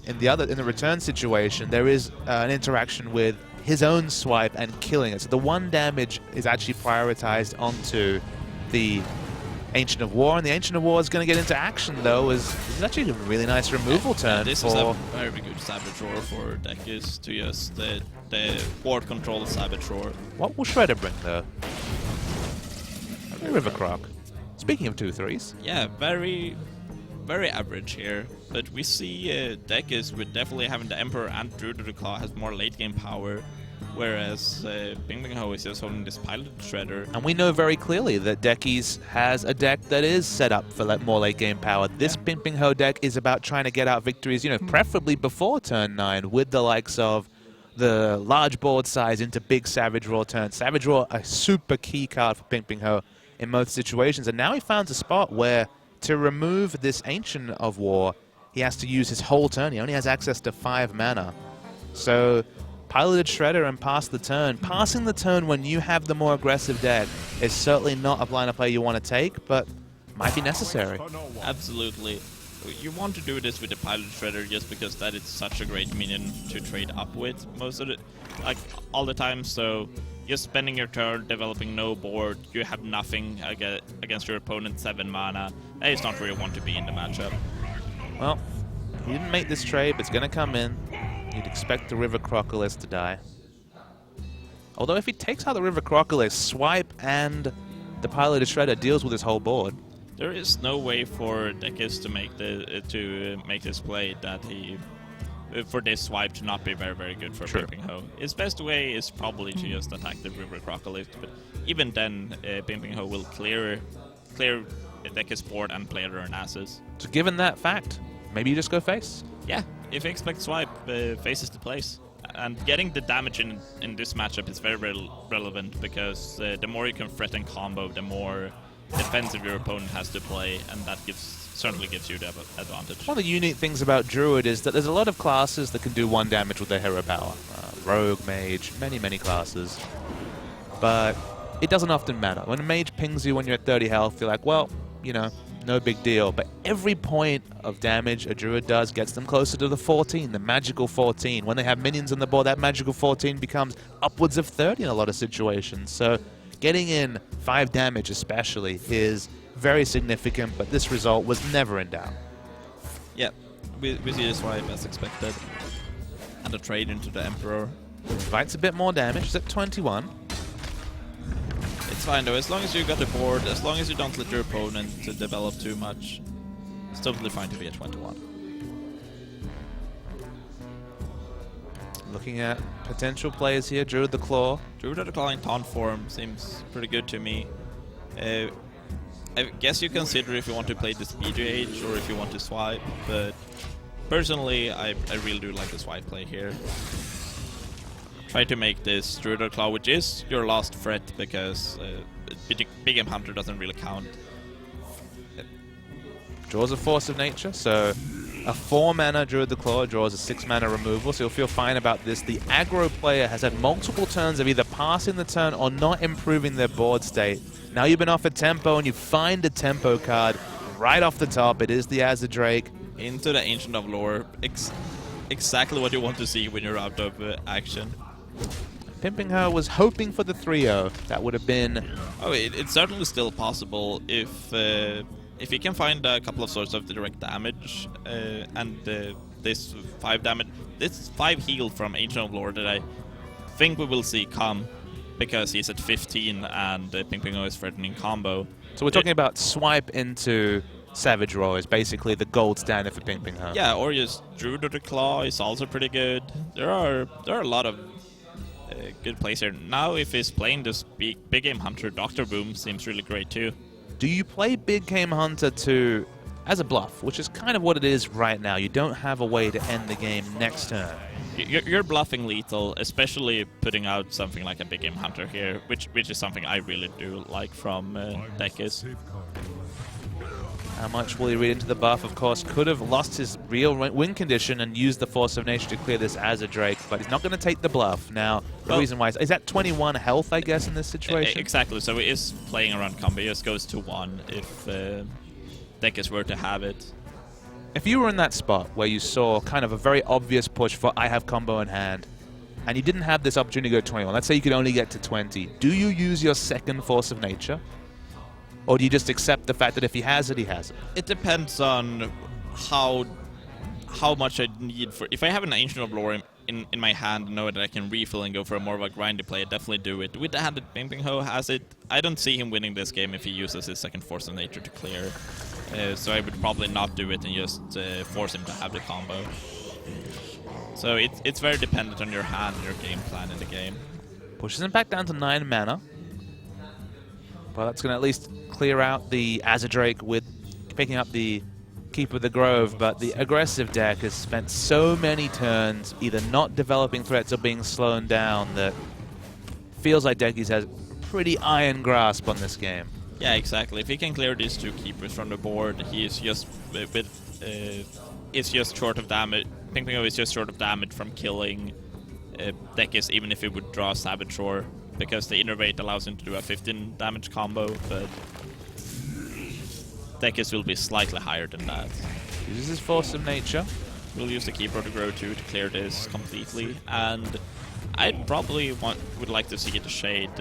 in the return situation, there is an interaction with his own Swipe and killing it. So the 1 damage is actually prioritized onto the Ancient of War, and the Ancient of War is going to get into action, though, is actually a really nice removal turn. This is a very good Savage Roar for Deckizz to just the board control Savage Roar. What will Shredder bring, though? A River Croc. Speaking of 2/3s. Yeah, very very average here, but we see Deckizz with definitely having the Emperor and Druid of the Claw has more late game power, whereas PinPingho is just holding this Piloted Shredder. And we know very clearly that Deckizz has a deck that is set up for more late game power. This PinPingho deck is about trying to get out victories, you know, preferably before turn 9 with the likes of the large board size into big Savage Roar turns. Savage Roar, a super key card for PinPingho in most situations. And now he finds a spot where to remove this Ancient of War, he has to use his whole turn. He only has access to 5 mana. So Piloted Shredder and pass the turn. Passing the turn when you have the more aggressive deck is certainly not a lineup play you want to take, but might be necessary. Absolutely. You want to do this with the Piloted Shredder just because that is such a great minion to trade up with most of it, like all the time. So just spending your turn, developing no board, you have nothing against your opponent's 7 mana. That is not where you want to be in the matchup. Well, he didn't make this trade, but it's going to come in. You'd expect the River Crocodile to die. Although if he takes out the River Crocodile, Swipe and the Piloted Shredder deals with his whole board. There is no way for Deckizz to make this play that for this swipe to not be very, very good for PinPingho. His best way is probably to just attack the River Crocodile, but even then, PinPingho will clear Deckizz board and play their asses. So given that fact, maybe you just go face. Yeah, if you expect swipe, face is the place. And getting the damage in this matchup is very, very relevant because the more you can threaten combo, the more defensive your opponent has to play, and that certainly gives you the advantage. One of the unique things about Druid is that there's a lot of classes that can do 1 damage with their hero power. Rogue, Mage, many classes. But it doesn't often matter. When a Mage pings you when you're at 30 health, you're like, well, you know, no big deal. But every point of damage a Druid does gets them closer to the 14, the magical 14. When they have minions on the board, that magical 14 becomes upwards of 30 in a lot of situations. So getting in 5 damage especially is very significant, but this result was never in doubt. Yeah, we see the swipe as expected. And a trade into the Emperor. Fights a bit more damage, it's at 21. It's fine though, as long as you got the board, as long as you don't let your opponent to develop too much, it's totally fine to be at 21. Looking at potential players here, Druid the Claw. Druid of the Claw in taunt form seems pretty good to me. I guess you consider if you want to play the BGH or if you want to swipe, but personally I really do like the swipe play here. Try to make this Druid of the Claw, which is your last threat because Big Game Hunter doesn't really count. Draws a Force of Nature, so a 4 mana Druid the Claw draws a 6 mana removal, so you'll feel fine about this. The aggro player has had multiple turns of either passing the turn or not improving their board state. Now you've been offered tempo and you find a tempo card right off the top. It is the Azadrake. Into the Ancient of Lore. Exactly what you want to see when you're out of action. PinPingho was hoping for the 3-0. That would have been... Oh, it's certainly still possible if you can find a couple of sorts of direct damage and this 5 damage, this 5 heal from Ancient of Lore that I think we will see come because he's at 15 and PinPingho is threatening combo. So we're talking about swipe into Savage Roar is basically the gold standard for PinPingho. Yeah, or just Druid of the Claw is also pretty good. There are a lot of good plays here. Now if he's playing this Big Game Hunter, Dr. Boom seems really great too. Do you play Big Game Hunter as a bluff, which is kind of what it is right now? You don't have a way to end the game next turn. You're bluffing lethal, especially putting out something like a Big Game Hunter here, which is something I really do like from Deckizz. How much will he read into the buff? Of course, could have lost his real win condition and used the Force of Nature to clear this Azadrake, but he's not going to take the bluff. Now, the reason why is at 21 health, I guess, in this situation? Exactly, so he is playing around combo. He just goes to 1 if Deckizz were to have it. If you were in that spot where you saw kind of a very obvious push for I have combo in hand, and you didn't have this opportunity to go to 21, let's say you could only get to 20, do you use your second Force of Nature? Or do you just accept the fact that if he has it, he has it? It depends on how much I need for... If I have an Ancient of Lore in my hand, know that I can refill and go for a more of a grindy play, I'd definitely do it. With the hand that PinPingho has it, I don't see him winning this game if he uses his second Force of Nature to clear. So I would probably not do it and just force him to have the combo. So it's very dependent on your hand and your game plan in the game. Pushes him back down to 9 mana. Well, that's going to at least clear out the Azadrake with picking up the Keeper of the Grove, but the aggressive deck has spent so many turns either not developing threats or being slowed down that feels like Deckizz has pretty iron grasp on this game. Yeah, exactly. If he can clear these 2 keepers from the board, he is just it's just short of damage. PinPingho is just short of damage from killing Deckizz, even if it would draw Savage Roar, because the Innervate allows him to do a 15 damage combo, but Deckizz will be slightly higher than that. Uses his Force of Nature. We'll use the Keeper to Grow too to clear this completely, and I probably would like to see the Shade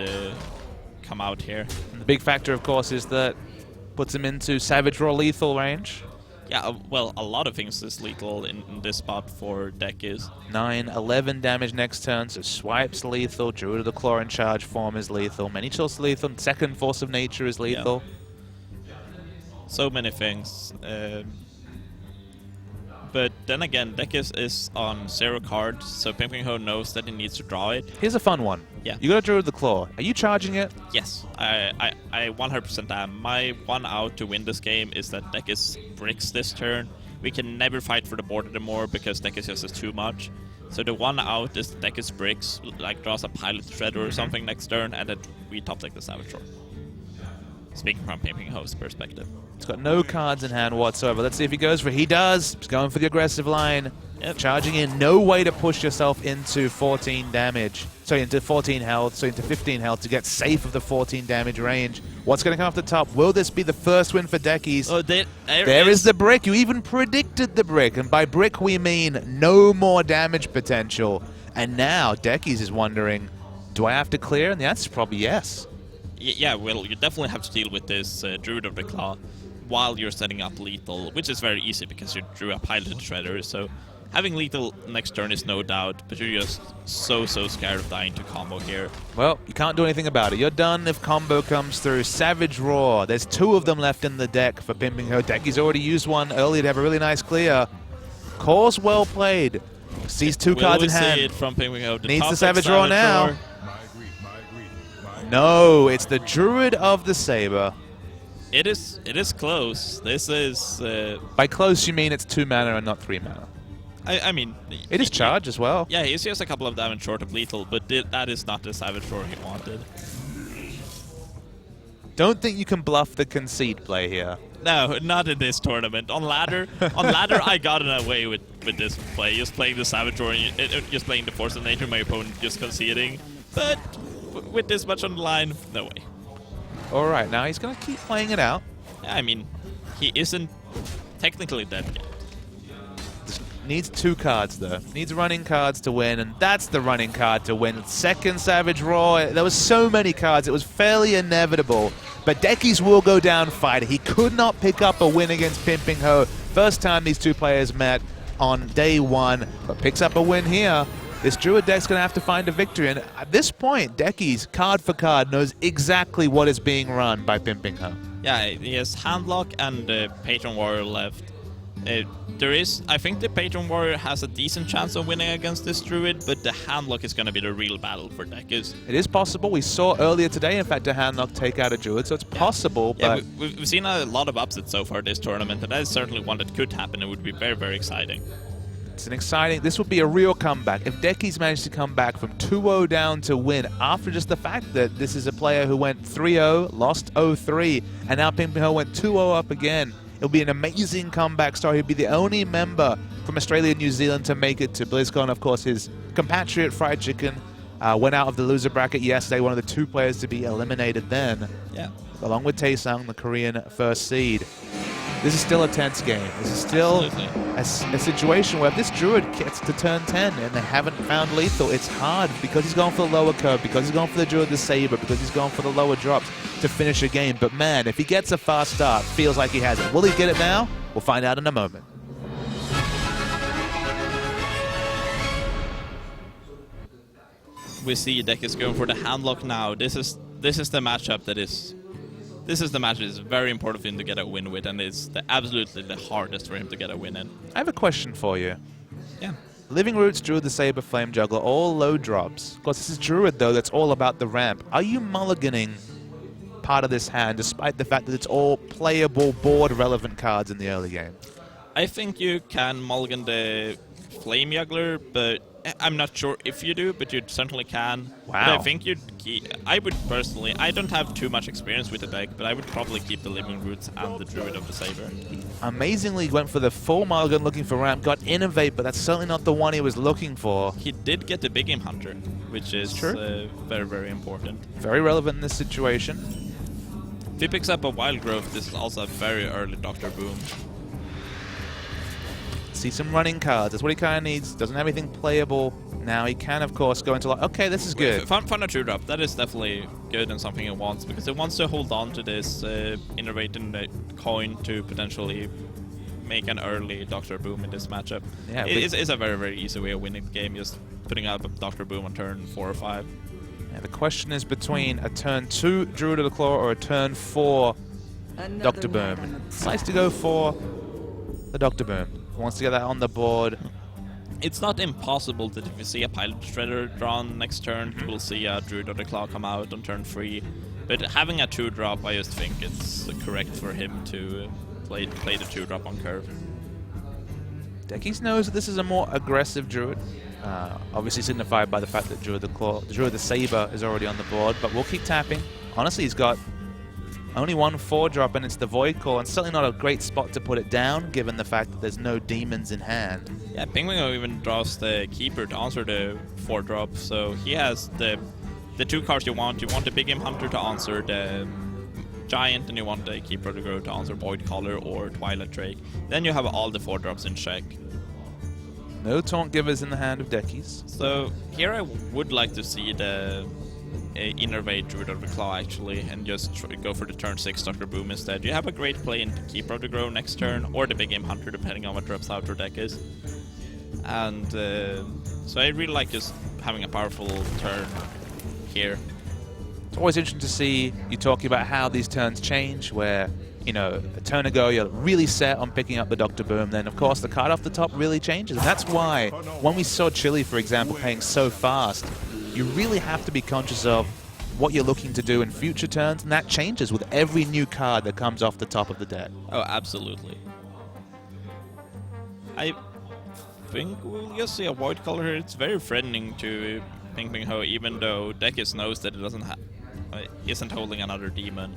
come out here. And the big factor, of course, is that puts him into Savage Roar lethal range. Yeah, well, a lot of things is lethal in this spot for Deckizz. 9, 11 damage next turn, so Swipe's lethal, Druid of the Claw in charge form is lethal, Many Chill's lethal, second Force of Nature is lethal. Yeah. So many things. But then again, Deckizz is on 0 cards, so PinPingho knows that he needs to draw it. Here's a fun one. Yeah. You got a Druid of the Claw. Are you charging it? Yes, I 100% am. My one out to win this game is that Deckizz bricks this turn. We can never fight for the board anymore because Deckizz just is too much. So the one out is Deckizz bricks, like draws a Pilot Shredder or something next turn, and then we top deck the Savage Roar. Speaking from PinPingho's perspective. He's got no cards in hand whatsoever. Let's see if he goes for it. He does. He's going for the aggressive line. Yep. Charging in. No way to push yourself into 14 damage. Sorry, into 14 health. So into 15 health to get safe of the 14 damage range. What's going to come off the top? Will this be the first win for Deckizz? Oh, there is the brick. You even predicted the brick. And by brick, we mean no more damage potential. And now Deckizz is wondering, do I have to clear? And the answer is probably yes. Yeah, well, you definitely have to deal with this Druid of the Claw while you're setting up lethal, which is very easy because you drew a Piloted Shredder, so having lethal next turn is no doubt, but you're just so scared of dying to combo here. Well, you can't do anything about it. You're done if combo comes through. Savage Roar. There's 2 of them left in the deck for PinPingho. Deckizz already used one earlier to have a really nice clear. Calls well played. Sees 2 cards in hand. See it from PinPingho. Needs the Savage Roar now. No, it's the Druid of the Saber. It is close. This is... By close, you mean it's 2 mana and not 3 mana. I mean... It is charge as well. Yeah, he's just a couple of damage short of lethal, but that is not the Savage Roar he wanted. Don't think you can bluff the concede play here. No, not in this tournament. On ladder, I got away with this play. Just playing the Savage Roar, and just playing the Force of Nature, my opponent just conceding. But with this much on the line, no way. All right, now he's going to keep playing it out. I mean, he isn't technically dead yet. Just needs 2 cards, though. Needs running cards to win, and that's the running card to win. Second Savage Roar. There was so many cards. It was fairly inevitable. But Deckizz will go down fighter. He could not pick up a win against PinPingho. First time these 2 players met on day 1, but picks up a win here. This Druid deck's going to have to find a victory, and at this point, Deckizz, card for card, knows exactly what is being run by PinPingho. Yeah, he has Handlock and Patron Warrior left. I think the Patron Warrior has a decent chance of winning against this Druid, but the Handlock is going to be the real battle for Deckizz. It is possible. We saw earlier today, in fact, a Handlock take out a Druid, so it's possible. Yeah, but we've seen a lot of upsets so far this tournament, and that is certainly one that could happen. It would be very exciting. it's an exciting, this would be a real comeback. If Deckizz managed to come back from 2-0 down to win after just the fact that this is a player who went 3-0, lost 0-3, and now PinPingho went 2-0 up again. It'll be an amazing comeback story. He'll be the only member from Australia and New Zealand to make it to BlizzCon. Of course, his compatriot Fried Chicken went out of the loser bracket yesterday, one of the 2 players to be eliminated then. Yeah. Along with Taesung, the Korean first seed. This is still a tense game. This is still a situation where if this Druid gets to turn 10 and they haven't found lethal, it's hard because he's going for the lower curve, because he's going for the Druid the Saber, because he's going for the lower drops to finish a game. But man, if he gets a fast start, feels like he has it. Will he get it now? We'll find out in a moment. we see Deckizz going for the handlock now. This is the matchup that is. This is the match that is very important for him to get a win with, and it's absolutely the hardest for him to get a win in. I have a question for you. Yeah. Living Roots, Druid the Saber, Flame Juggler, all low drops. Of course, this is Druid, though, that's all about the ramp. Are you mulliganing part of this hand, despite the fact that it's all playable, board-relevant cards in the early game? I think you can mulligan the Flame Juggler, but I'm not sure if you do, but you certainly can. Wow. But I think I would personally, I don't have too much experience with the deck, but I would probably keep the Living Roots and the Druid of the Saber. Amazingly went for the full mulligan looking for ramp, got Innovate, but that's certainly not the one he was looking for. He did get the Big Game Hunter, which is very, very important. Very relevant in this situation. If he picks up a Wild Growth, this is also a very early Dr. Boom. See some running cards. That's what he kind of needs. Doesn't have anything playable. Now he can, of course, go into like, okay, this is good. Find a 2-drop. That is definitely good and something he wants, because he wants to hold on to this innovating coin to potentially make an early Dr. Boom in this matchup. Yeah, it's a very, very easy way of winning the game, just putting up a Dr. Boom on turn 4 or 5. Yeah, the question is between a turn 2 Druid of the Claw or a turn 4 Dr. Boom. Decides to go for the Dr. Boom. Wants to get that on the board. It's not impossible that if you see a Pilot Shredder drawn next turn, you will see a Druid of the Claw come out on turn 3. But having a 2-drop, I just think it's correct for him to play the 2-drop on curve. Deckizz knows that this is a more aggressive Druid. Obviously signified by the fact that Druid the Saber is already on the board, but we'll keep tapping. Honestly, he's got only one 4-drop, and it's the Void Call, and certainly not a great spot to put it down, given the fact that there's no demons in hand. Yeah, PinPingho even draws the Keeper to answer the 4-drop, so he has the 2 cards you want. You want the Big Game Hunter to answer the Giant, and you want the Keeper to go to answer Void Caller or Twilight Drake. Then you have all the 4-drops in check. No Taunt Givers in the hand of Deckizz. So here I would like to see the Innervate Druid of the Claw actually, and just go for the turn 6 Dr. Boom instead. You have a great play in Keeper of the Grove next turn, or the Big Game Hunter, depending on what drops out your deck is. And so I really like just having a powerful turn here. It's always interesting to see you talking about how these turns change, where, you know, a turn ago you're really set on picking up the Dr. Boom, then of course the card off the top really changes. And that's why when we saw Chili, for example, playing so fast, you really have to be conscious of what you're looking to do in future turns, and that changes with every new card that comes off the top of the deck. Oh, absolutely. I think we'll just see a Void Color here. It's very threatening to PinPingho, even though Deckizz knows that it isn't holding another demon.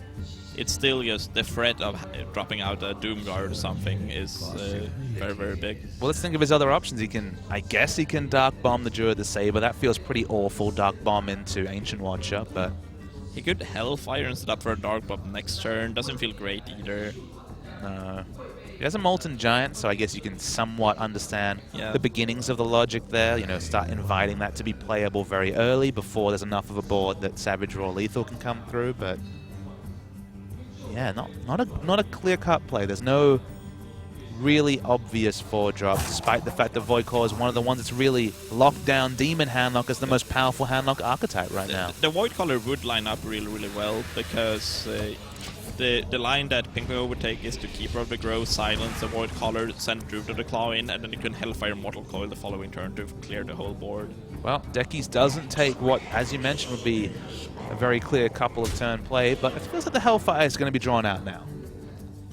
It's still just the threat of dropping out a Doomguard or something is very, very big. Well, let's think of his other options. I guess he can Dark Bomb the Druid the Saber. That feels pretty awful, Dark Bomb into Ancient Watcher, but he could Hellfire and set up for a Dark Bomb next turn. Doesn't feel great either. He has a Molten Giant, so I guess you can somewhat understand the beginnings of the logic there. You know, start inviting that to be playable very early before there's enough of a board that Savage Raw Lethal can come through, but yeah, not a clear-cut play. There's no really obvious 4-drop, despite the fact that Void Core is one of the ones that's really locked down Demon Handlock as the most powerful Handlock archetype right now. The Void Color would line up really, really well, because the line that PinPingho would take is to Keeper of the Grove, silence the Void Collar, send Druid of the Claw in, and then you can Hellfire Mortal Coil the following turn to clear the whole board. Well, Deckizz doesn't take what, as you mentioned, would be a very clear couple of turn play, but it feels like the Hellfire is going to be drawn out now.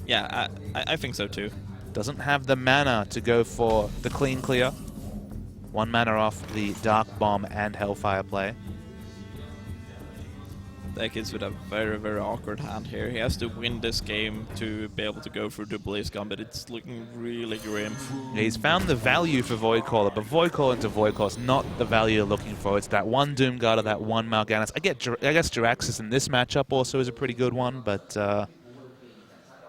Yeah, I think so too. Doesn't have the mana to go for the clean clear. 1 mana off the Dark Bomb and Hellfire play. Deckizz with a very, very awkward hand here. He has to win this game to be able to go through the Blaze Gun, but it's looking really grim. Yeah, he's found the value for Void Caller, but Void Caller into Void Caller is not the value you're looking for. It's that one Doomguard or that one Mal'Ganis. I guess Jiraxxus in this matchup also is a pretty good one, but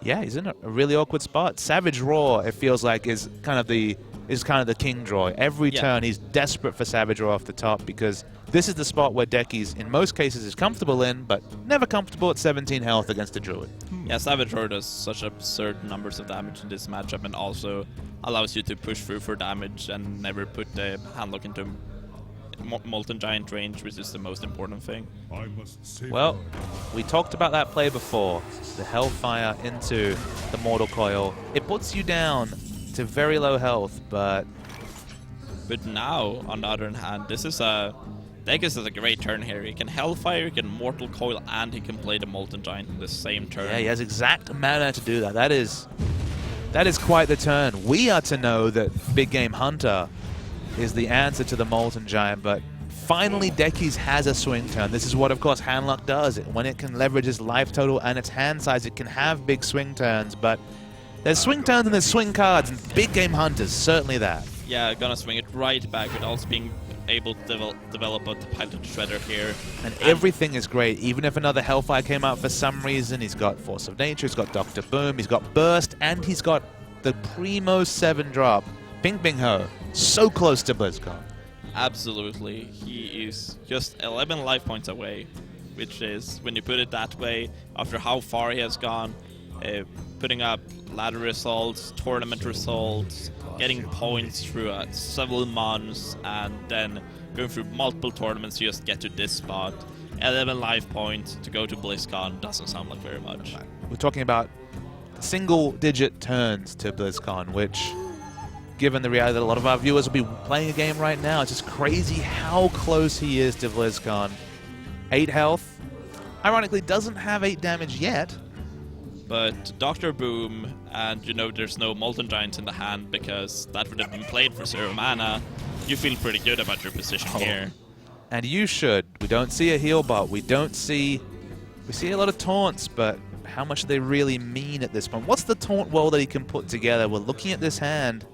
yeah, he's in a really awkward spot. Savage Raw, it feels like, is kind of the king draw. Every turn he's desperate for Savage Raw off the top, because this is the spot where Deckizz, in most cases, is comfortable in, but never comfortable at 17 health against a Druid. Yeah, Savage Raw does such absurd numbers of damage in this matchup, and also allows you to push through for damage and never put the handlock into Molten Giant range, which is the most important thing. Well, we talked about that play before. The Hellfire into the Mortal Coil. It puts you down to very low health, but now, on the other hand, this is a... Deckizz has a great turn here. He can Hellfire, he can Mortal Coil, and he can play the Molten Giant in the same turn. yeah, he has exact mana to do that. That is quite the turn. We are to know that Big Game Hunter is the answer to the Molten Giant, but finally Deckizz has a swing turn. This is what, of course, Handlock does. When it can leverage its life total and its hand size, it can have big swing turns, but there's swing turns and there's swing cards, and Big Game Hunter's certainly that. Yeah, gonna swing it right back, but also being able to develop a Pilot Shredder here. And everything is great. Even if another Hellfire came out for some reason, he's got Force of Nature, he's got Dr. Boom, he's got Burst, and he's got the primo 7-drop. PinPingho, so close to BlizzCon. Absolutely. He is just 11 life points away, which is, when you put it that way, after how far he has gone, putting up ladder results, tournament results, getting points through several months, and then going through multiple tournaments to just get to this spot. 11 life points to go to BlizzCon doesn't sound like very much. We're talking about single-digit turns to BlizzCon, which, given the reality that a lot of our viewers will be playing a game right now, it's just crazy how close he is to BlizzCon. 8 health. Ironically, doesn't have 8 damage yet. But Dr. Boom, and you know there's no Molten Giants in the hand because that would have been played for 0 mana, you feel pretty good about your position here. And you should. We don't see a heal bot. We see a lot of taunts, but how much do they really mean at this point? What's the taunt wall that he can put together? We're looking at this hand.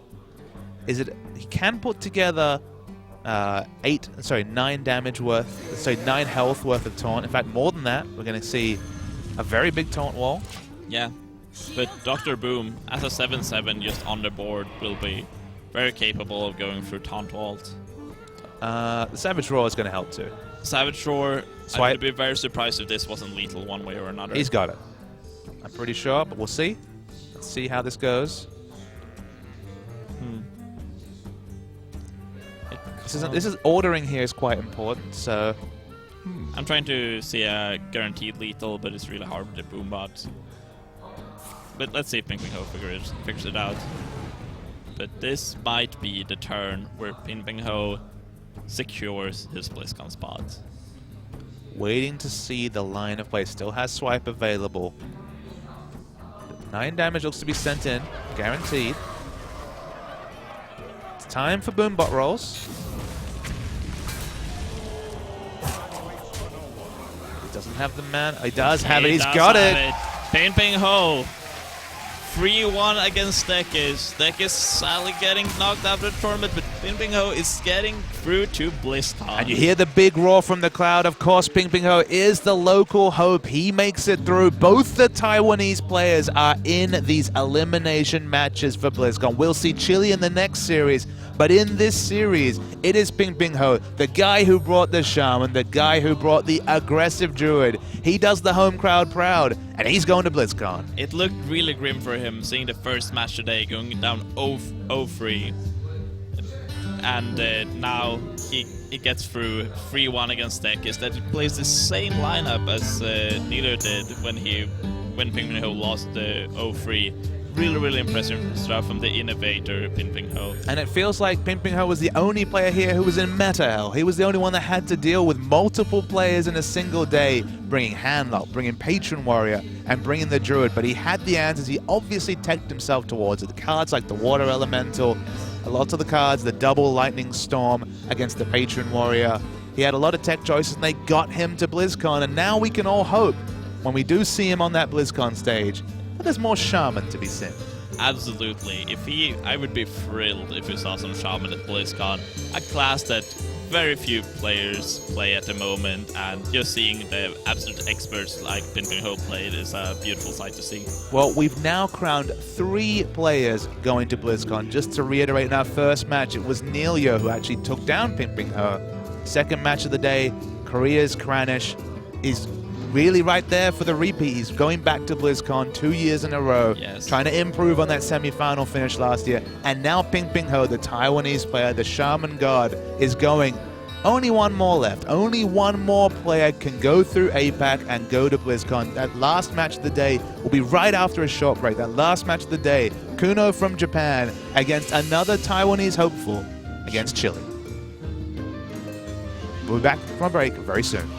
He can put together 9 damage worth, sorry, 9 health worth of taunt. In fact, more than that. We're going to see a very big taunt wall. Yeah, but Dr. Boom, as a 7/7 just on the board, will be very capable of going through taunt walls. The Savage Roar is going to help too. Savage Roar, I would be very surprised if this wasn't lethal one way or another. He's got it. I'm pretty sure, but we'll see. Let's see how this goes. This is ordering here is quite important, so... I'm trying to see a guaranteed lethal, but it's really hard with the Boom bot. But let's see if PinPingho figures it out. But this might be the turn where PinPingho secures his BlizzCon spot. Waiting to see the line of play. Still has swipe available. 9 damage looks to be sent in, guaranteed. It's time for Boombot rolls. He doesn't have the man. He does have it. He's got it. PinPingho. 3-1 against Deckizz. Deckizz sadly getting knocked out of the tournament, but PinPingho is getting through to BlizzCon. And you hear the big roar from the crowd. Of course, PinPingho is the local hope. He makes it through. Both the Taiwanese players are in these elimination matches for BlizzCon. We'll see Chile in the next series, but in this series, it is PinPingho, the guy who brought the Shaman, the guy who brought the aggressive Druid. He does the home crowd proud, and he's going to BlizzCon. It looked really grim for him, seeing the first match today going down 0-3. And now he gets through 3-1 against Deckizz. That he plays the same lineup as Nilo did when PinPingho lost the 0-3. Really, really impressive stuff from the innovator, PinPingho. And it feels like PinPingho was the only player here who was in meta hell. He was the only one that had to deal with multiple players in a single day, bringing Handlock, bringing Patron Warrior, and bringing the Druid. But he had the answers. He obviously teched himself towards it. The cards like the Water Elemental, a lot of the cards, the double Lightning Storm against the Patron Warrior. He had a lot of tech choices, and they got him to BlizzCon. And now we can all hope, when we do see him on that BlizzCon stage, that there's more Shaman to be seen. Absolutely. I would be thrilled if we saw some Shaman at BlizzCon, a class that very few players play at the moment, and just seeing the absolute experts like PinPingho played is a beautiful sight to see. Well, we've now crowned 3 players going to BlizzCon. Just to reiterate, in our first match, it was Neilio who actually took down PinPingho. Second match of the day, Korea's Kranish is really right there for the repeat. He's going back to BlizzCon 2 years in a row, trying to improve on that semi-final finish last year. And now PinPingho, the Taiwanese player, the Shaman God, is going Only one more left. Only one more player can go through APAC and go to BlizzCon. That last match of the day will be right after a short break. That last match of the day, Kuno from Japan against another Taiwanese hopeful against Chile. We'll be back from a break very soon.